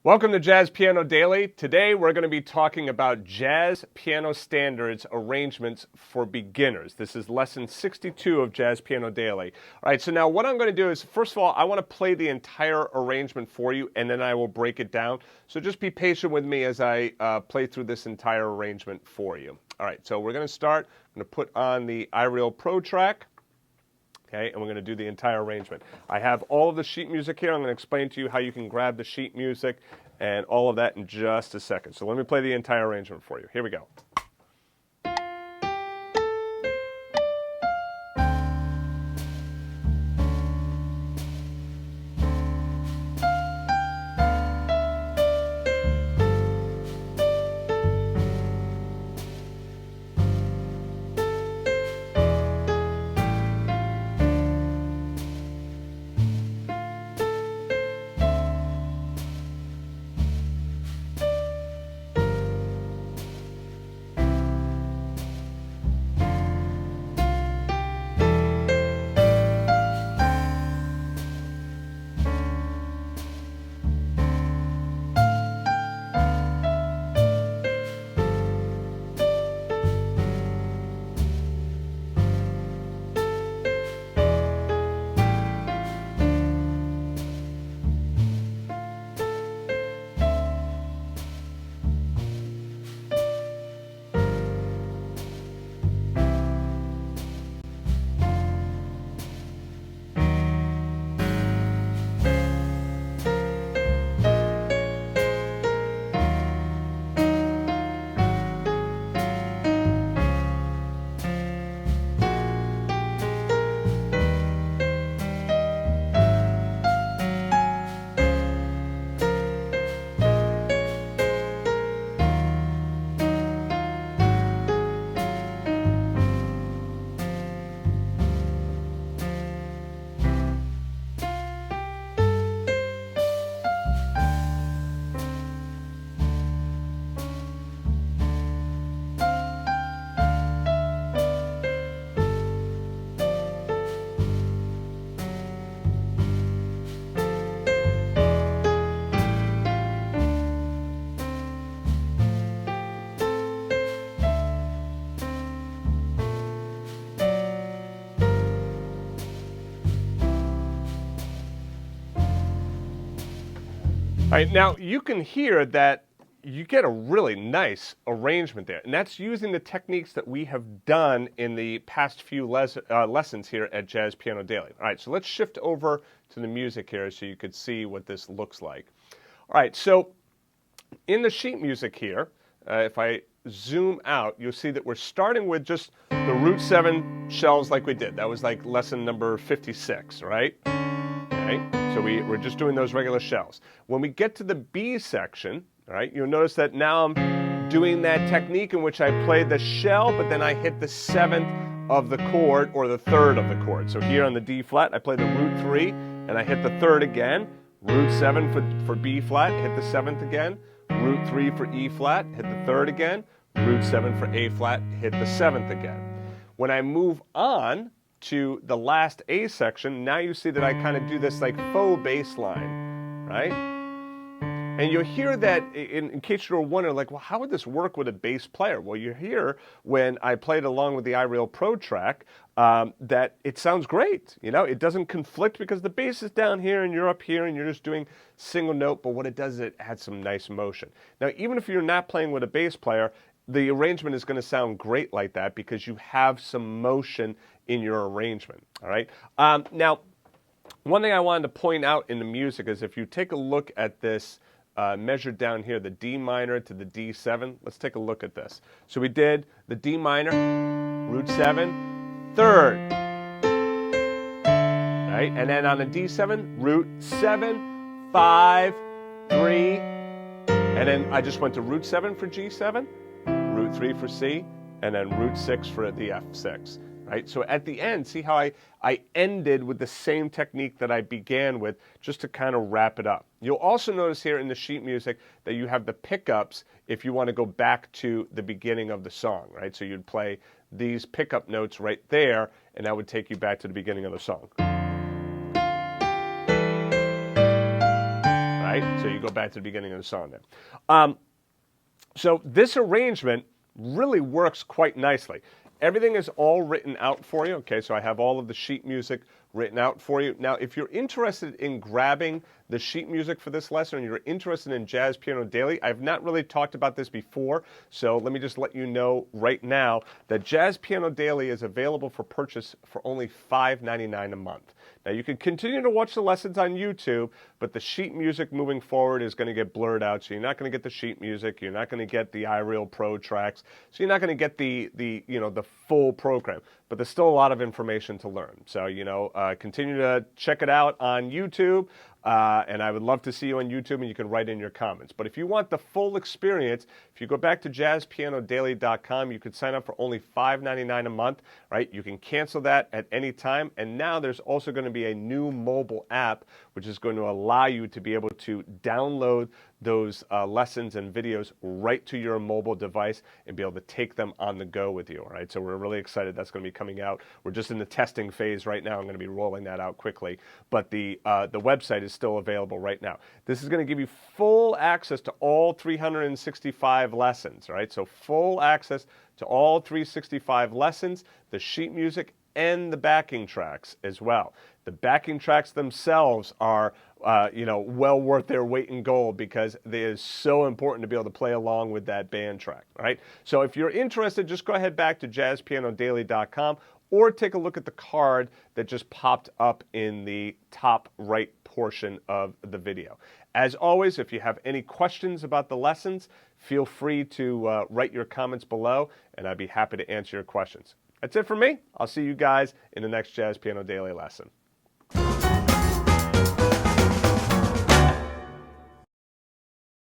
Welcome to Jazz Piano Daily. Today we're going to be talking about jazz piano standards arrangements for beginners. This is lesson 62 of Jazz Piano Daily. All right, so now what I'm going to do is, first of all, I want to play the entire arrangement for you, and then I will break it down. So just be patient with me as I play through this entire arrangement for you. All right, so we're going to start. I'm going to put on the iReal Pro track. Okay, and we're going to do the entire arrangement. I have all of the sheet music here. I'm going to explain to you how you can grab the sheet music and all of that in just a second. So let me play the entire arrangement for you. Here we go. All right, now you can hear that you get a really nice arrangement there, and that's using the techniques that we have done in the past few lessons here at Jazz Piano Daily. All right, so let's shift over to the music here so you could see what this looks like. All right, so in the sheet music here, if I zoom out, you'll see that we're starting with just the root 7 shells like we did. That was like lesson number 56, right? Okay, so we're just doing those regular shells. When we get to the B section, all right, you'll notice that now I'm doing that technique in which I play the shell, but then I hit the 7th of the chord or the 3rd of the chord. So here on the D flat, I play the root 3, and I hit the 3rd again, root 7 for B flat, hit the 7th again, root 3 for E flat, hit the 3rd again, root 7 for A flat, hit the 7th again. When I move on to the last A section, now you see that I kind of do this like faux bass line, right? And you'll hear that, in case you were wondering, like, well, how would this work with a bass player? Well, you hear when I played along with the iReal Pro track that it sounds great. You know, it doesn't conflict because the bass is down here and you're up here and you're just doing single note, but what it does is it adds some nice motion. Now, even if you're not playing with a bass player, the arrangement is going to sound great like that because you have some motion in your arrangement, all right? Now, one thing I wanted to point out in the music is if you take a look at this measured down here, the D minor to the D7, let's take a look at this. So we did the D minor, root 7, 3rd, right? And then on the D7, root 7, 5, 3, and then I just went to root 7 for G7, root 3 for C, and then root 6 for the F6. Right? So at the end, see how I ended with the same technique that I began with, just to kind of wrap it up. You'll also notice here in the sheet music that you have the pickups if you want to go back to the beginning of the song, right? So you'd play these pickup notes right there, and that would take you back to the beginning of the song. Right? So you go back to the beginning of the song there. So this arrangement really works quite nicely. Everything is all written out for you. Okay, so I have all of the sheet music written out for you. Now, if you're interested in grabbing the sheet music for this lesson and you're interested in Jazz Piano Daily, I've not really talked about this before, so let me just let you know right now that Jazz Piano Daily is available for purchase for only $5.99 a month. Now, you can continue to watch the lessons on YouTube, but the sheet music moving forward is going to get blurred out, so you're not going to get the sheet music, you're not going to get the iReal Pro tracks, so you're not going to get the full program. But there's still a lot of information to learn. So, continue to check it out on YouTube. And I would love to see you on YouTube, and you can write in your comments. But if you want the full experience, if you go back to jazzpianodaily.com, you could sign up for only $5.99 a month, right? You can cancel that at any time. And now there's also going to be a new mobile app, which is going to allow you to be able to download those lessons and videos right to your mobile device and be able to take them on the go with you, all right? So we're really excited that's going to be coming out. We're just in the testing phase right now. I'm going to be rolling that out quickly. But the website is still available right now. This is going to give you full access to all 365 lessons, right? So full access to all 365 lessons, the sheet music, and the backing tracks as well. The backing tracks themselves are, well worth their weight in gold because it is so important to be able to play along with that band track, right? So if you're interested, just go ahead back to jazzpianodaily.com or take a look at the card that just popped up in the top right portion of the video. As always, if you have any questions about the lessons, feel free to write your comments below, and I'd be happy to answer your questions. That's it for me. I'll see you guys in the next Jazz Piano Daily lesson.